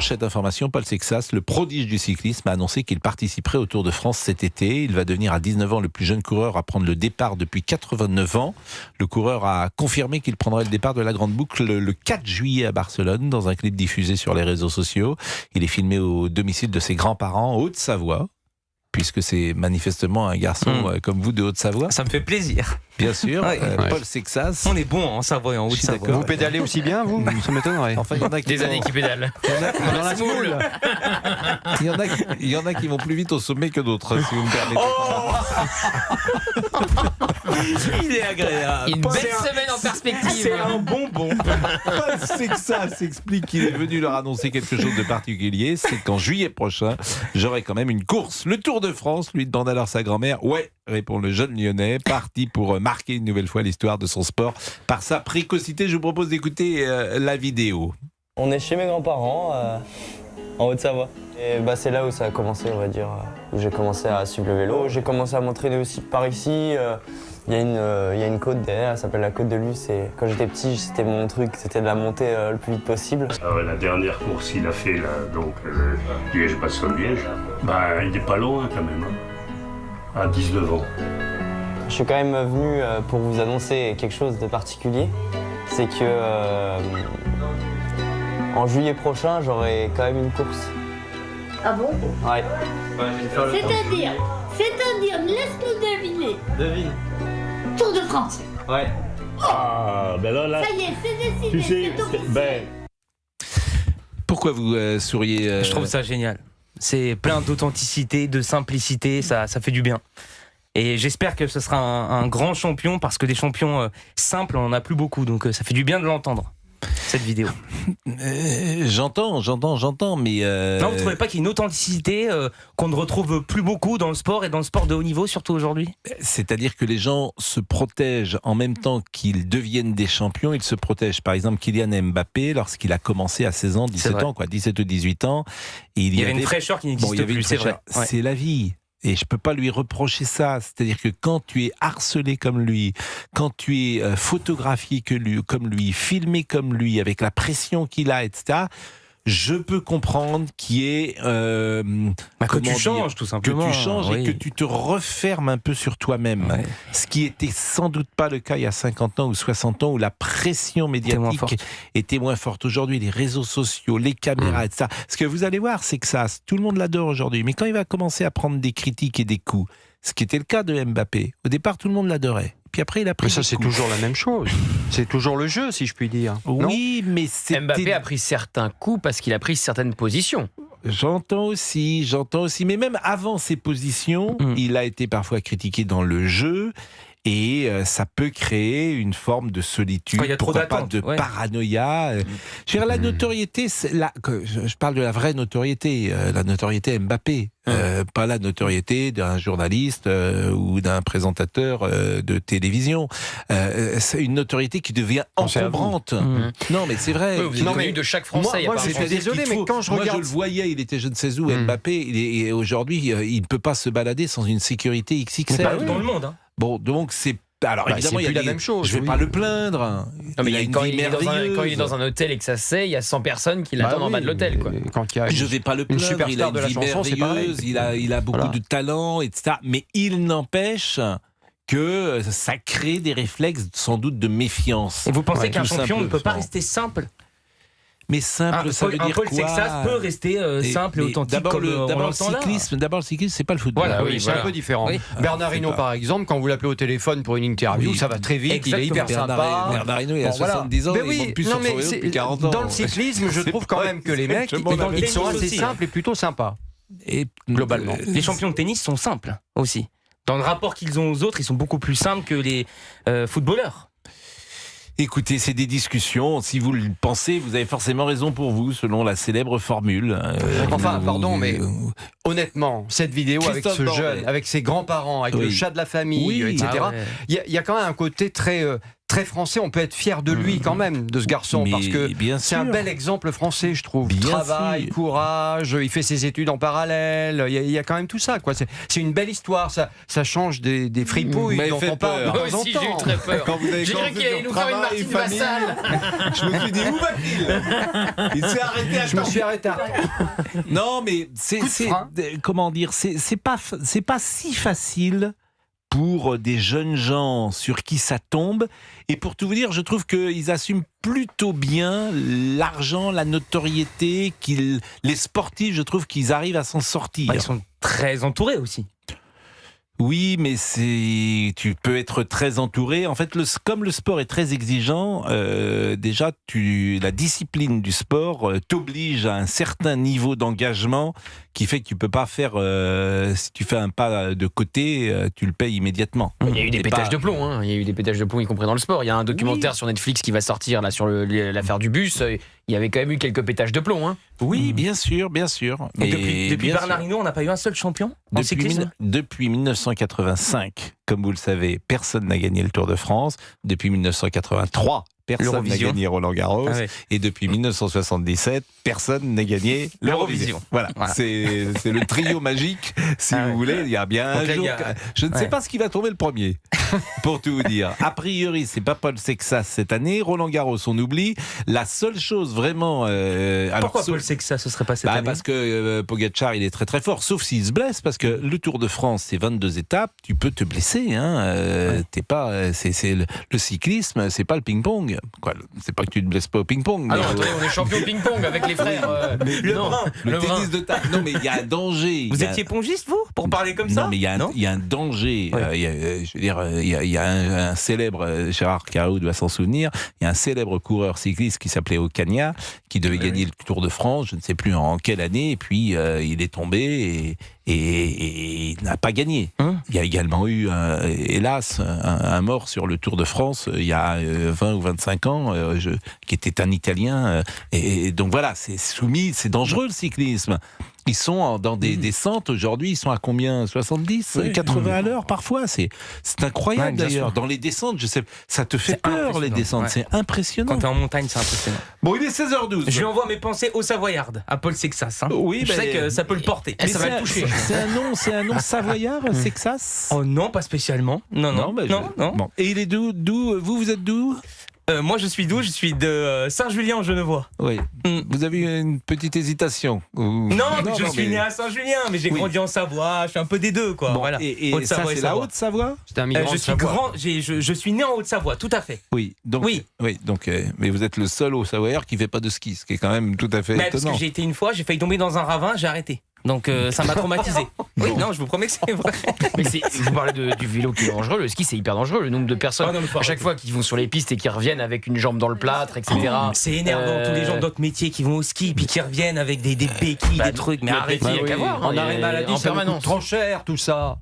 Chef d'information, Paul Sexas, le prodige du cyclisme, a annoncé qu'il participerait au Tour de France cet été. Il va devenir à 19 ans le plus jeune coureur à prendre le départ depuis 89 ans. Le coureur a confirmé qu'il prendrait le départ de la Grande Boucle le 4 juillet à Barcelone, dans un clip diffusé sur les réseaux sociaux. Il est filmé au domicile de ses grands-parents, en Haute-Savoie, puisque c'est manifestement un garçon comme vous de Haute-Savoie. Ça me fait plaisir. Bien sûr, Paul Sexas. On est bon en Savoie et en Haute-Savoie. Vous pédalez aussi bien, vous ? Ça m'étonnerait. Enfin, il y en a qui Des années qui pédalent. Dans la semoule. Il y en a qui vont plus vite au sommet que d'autres, si vous me permettez. Il est agréable. Une belle semaine en perspective. C'est un bonbon. Paul Sexas explique qu'il est venu leur annoncer quelque chose de particulier. C'est qu'en juillet prochain, j'aurai quand même une course. Le Tour de France, lui demande alors sa grand-mère. Ouais, répond le jeune Lyonnais, parti pour marquer une nouvelle fois l'histoire de son sport par sa précocité. Je vous propose d'écouter la vidéo. On est chez mes grands-parents, en Haute-Savoie. Et c'est là où ça a commencé, on va dire, où j'ai commencé à suivre le vélo. J'ai commencé à m'entraîner aussi par ici. Il y a une côte derrière, elle s'appelle la côte de Luce. Et quand j'étais petit, c'était mon truc, c'était de la monter le plus vite possible. La dernière course qu'il a fait, là, donc Liège-Bastogne-Liège, il n'est pas loin quand même, à 19 ans. Je suis quand même venu pour vous annoncer quelque chose de particulier. C'est que en juillet prochain, j'aurai quand même une course. Ah bon? Ouais. C'est-à-dire, laisse-nous deviner. Devine. Tour de France. Ouais. Ah, là, Ça y est, c'est décidé, tu sais, c'est officiel. Pourquoi vous souriez Je trouve ça génial. C'est plein d'authenticité, de simplicité, ça fait du bien. Et j'espère que ce sera un grand champion, parce que des champions simples, on n'en a plus beaucoup. Donc ça fait du bien de l'entendre, cette vidéo. J'entends, mais... Non, vous ne trouvez pas qu'il y a une authenticité qu'on ne retrouve plus beaucoup dans le sport, et dans le sport de haut niveau, surtout aujourd'hui ? C'est-à-dire que les gens se protègent en même temps qu'ils deviennent des champions. Ils se protègent. Par exemple, Kylian Mbappé, lorsqu'il a commencé à 16 ans, 17 ans, 17 ou 18 ans... Il y avait une fraîcheur qui n'existe plus, c'est vrai. Ouais. C'est la vie. Et je peux pas lui reprocher ça. C'est-à-dire que quand tu es harcelé comme lui, quand tu es photographié comme lui, filmé comme lui, avec la pression qu'il a, etc., je peux comprendre qu'il y ait... que tu changes, tout simplement. Que tu changes et que tu te refermes un peu sur toi-même. Ouais. Ce qui était sans doute pas le cas il y a 50 ans ou 60 ans, où la pression médiatique était moins forte. Aujourd'hui, les réseaux sociaux, les caméras, etc. Ce que vous allez voir, c'est que tout le monde l'adore aujourd'hui. Mais quand il va commencer à prendre des critiques et des coups, ce qui était le cas de Mbappé, au départ, tout le monde l'adorait. Puis après, il a pris. Mais ça, c'est toujours la même chose. C'est toujours le jeu, si je puis dire. Oui, mais Mbappé a pris certains coups parce qu'il a pris certaines positions. J'entends aussi. Mais même avant ces positions, il a été parfois critiqué dans le jeu. Et ça peut créer une forme de solitude, pourquoi pas de paranoïa. Je veux dire, la notoriété, je parle de la vraie notoriété, la notoriété Mbappé, pas la notoriété d'un journaliste ou d'un présentateur de télévision. C'est une notoriété qui devient encombrante. Non, mais c'est vrai. Vous êtes connu de chaque Français. Moi désolé, mais quand je regarde... je le voyais, il était je ne sais où, Mbappé, et aujourd'hui, il ne peut pas se balader sans une sécurité XXL. Dans le monde, hein. Bon, donc c'est... Alors évidemment, c'est plus la même chose. Je ne vais pas le plaindre. Non, mais quand il est dans un hôtel et que ça sait, il y a 100 personnes qui l'attendent en bas de l'hôtel. Quoi. Je ne vais pas le plaindre. Il a une vie merveilleuse, il a beaucoup de talent, etc. Mais il n'empêche que ça crée des réflexes sans doute de méfiance. Et vous pensez qu'un champion ne peut pas rester simple ? Mais simple, ça veut dire quoi ? Un Paul Sexas peut rester simple et authentique comme on l'entend là. D'abord, le cyclisme, c'est pas le football. C'est un peu différent. Oui. Bernard Hinault, par exemple, quand vous l'appelez au téléphone pour une interview, ça va très vite, exactement. Il est hyper sympa. Bernard Hinault, il a 70 ans, il monte plus sur son vélo depuis 40 ans. Dans le cyclisme, je trouve quand même que les mecs, ils sont assez simples et plutôt sympas. Et globalement. Les champions de tennis sont simples aussi. Dans le rapport qu'ils ont aux autres, ils sont beaucoup plus simples que les footballeurs. Écoutez, c'est des discussions. Si vous le pensez, vous avez forcément raison pour vous, selon la célèbre formule. Mais honnêtement, cette vidéo avec ce jeune, avec ses grands-parents, avec le chat de la famille, etc., il y a quand même un côté très très français, on peut être fier de lui quand même, de ce garçon, Mais parce que bien c'est sûr. un bel exemple français, je trouve. Bien Travail, sûr. courage, il fait ses études en parallèle, il y a quand même tout ça, quoi. C'est une belle histoire, ça change des fripouilles Mais dont faites on parle de peur. Moi temps en aussi, j'ai eu temps. très peur. Quand vous avez J'ai cru commencé qu'il allait sur nous faire une travail, Martine famille, Vassal. je me suis dit, où va-t-il? Il s'est arrêté à Je me temps. suis arrêté. Non, mais c'est comment dire, c'est pas si facile pour des jeunes gens sur qui ça tombe. Et pour tout vous dire, je trouve qu'ils assument plutôt bien l'argent, la notoriété, les sportifs, je trouve qu'ils arrivent à s'en sortir. Ils sont très entourés aussi. Oui, mais tu peux être très entouré. En fait, comme le sport est très exigeant, déjà, la discipline du sport t'oblige à un certain niveau d'engagement qui fait que tu peux pas faire. Si tu fais un pas de côté, tu le payes immédiatement. Il y a eu des Et pétages pas- de plomb, hein. Il y a eu des pétages de plomb, y compris dans le sport. Il y a un documentaire sur Netflix qui va sortir là sur l'affaire du bus. Il y avait quand même eu quelques pétages de plomb, hein. Oui, bien sûr, bien sûr. Et Mais depuis bien Bernard sûr. Hinault, on n'a pas eu un seul champion en cyclisme. Depuis 1985, comme vous le savez, personne n'a gagné le Tour de France. Depuis 1983, personne n'a L'Eurovision. gagné Roland Garros. Ah ouais. Et depuis 1977, personne n'a gagné l'Eurovision. Voilà, Voilà. c'est le trio magique, si Ah vous ouais. voulez. Il y a bien Donc un là, jour. il y a- Je ne sais Ouais. pas ce qui va tomber le premier, pour tout vous dire. A priori, c'est pas Paul Sexas cette année. Roland Garros, on oublie. La seule chose vraiment. Pourquoi sauf- Paul Sexas ce serait pas cette année parce que Pogacar, il est très très fort, sauf s'il se blesse, parce que le Tour de France, c'est 22 étapes, tu peux te blesser. Hein, t'es pas, c'est le cyclisme, c'est pas le ping-pong. Quoi, c'est pas que tu te blesses pas au ping-pong. Ah mais non, attendez, on est champion de ping-pong avec les frères. Le brun. le tennis de table. Non, mais il y a un danger. Vous Il y a- étiez pongiste, vous, pour parler comme ça Non, mais il y a un danger. Ouais. Je veux dire, il y a un célèbre, Gérard Carreau doit s'en souvenir, il y a un célèbre coureur cycliste qui s'appelait Ocaña, qui devait gagner le Tour de France, je ne sais plus en quelle année, et puis il est tombé et il n'a pas gagné. Il y a également eu, hélas, un mort sur le Tour de France il y a 20 ou 25 ans, qui était un Italien. Et donc voilà, c'est dangereux le cyclisme. Ils sont dans des descentes, aujourd'hui, ils sont à combien? 70, 80 à l'heure parfois. C'est incroyable Ouais, bien d'ailleurs. sûr. Dans les descentes, je sais, ça te fait C'est peur, les impressionnant. descentes. Ouais. C'est impressionnant. Quand t'es en montagne, c'est impressionnant. Bon, il est 16h12. Je lui envoie mes pensées au Savoyard, à Paul Sexas. Hein. Oui, je mais- sais que ça peut le porter. Mais Ça va le toucher. C'est un nom savoyard, Sexas? Oh non, pas spécialement. Non. bah, non. Bon. Et il est d'où? Vous êtes d'où? Moi, je suis d'où? Je suis de Saint-Julien en Genevois. Oui. Mm. Vous avez eu une petite hésitation? Non, je suis né à Saint-Julien, mais j'ai Oui. grandi en Savoie. Je suis un peu des deux, quoi. Bon, Voilà. et ça, Haute-Savoie c'est la Haute-Savoie? C'était un migrant Je de suis Savoie. grand. Je suis né en Haute-Savoie, tout à fait. Oui. Donc, Oui. Donc, mais vous êtes le seul au Savoyard qui fait pas de ski, ce qui est quand même tout à fait Mais parce étonnant. que j'ai été une fois, j'ai failli tomber dans un ravin, j'ai arrêté. Donc ça m'a traumatisé. Oui, non, je vous promets que c'est vrai. Mais vous parlez du vélo qui est dangereux, le ski c'est hyper dangereux, le nombre de personnes Ah non, mais faut à chaque arrêter. fois qui vont sur les pistes et qui reviennent avec une jambe dans le plâtre, etc. C'est énervant, tous les gens d'autres métiers qui vont au ski puis qui reviennent avec des béquilles, des trucs. Mais arrêtez. il y a qu'à voir, En hein, arrêt maladie, en ça nous coûte permanence. trop cher tout ça.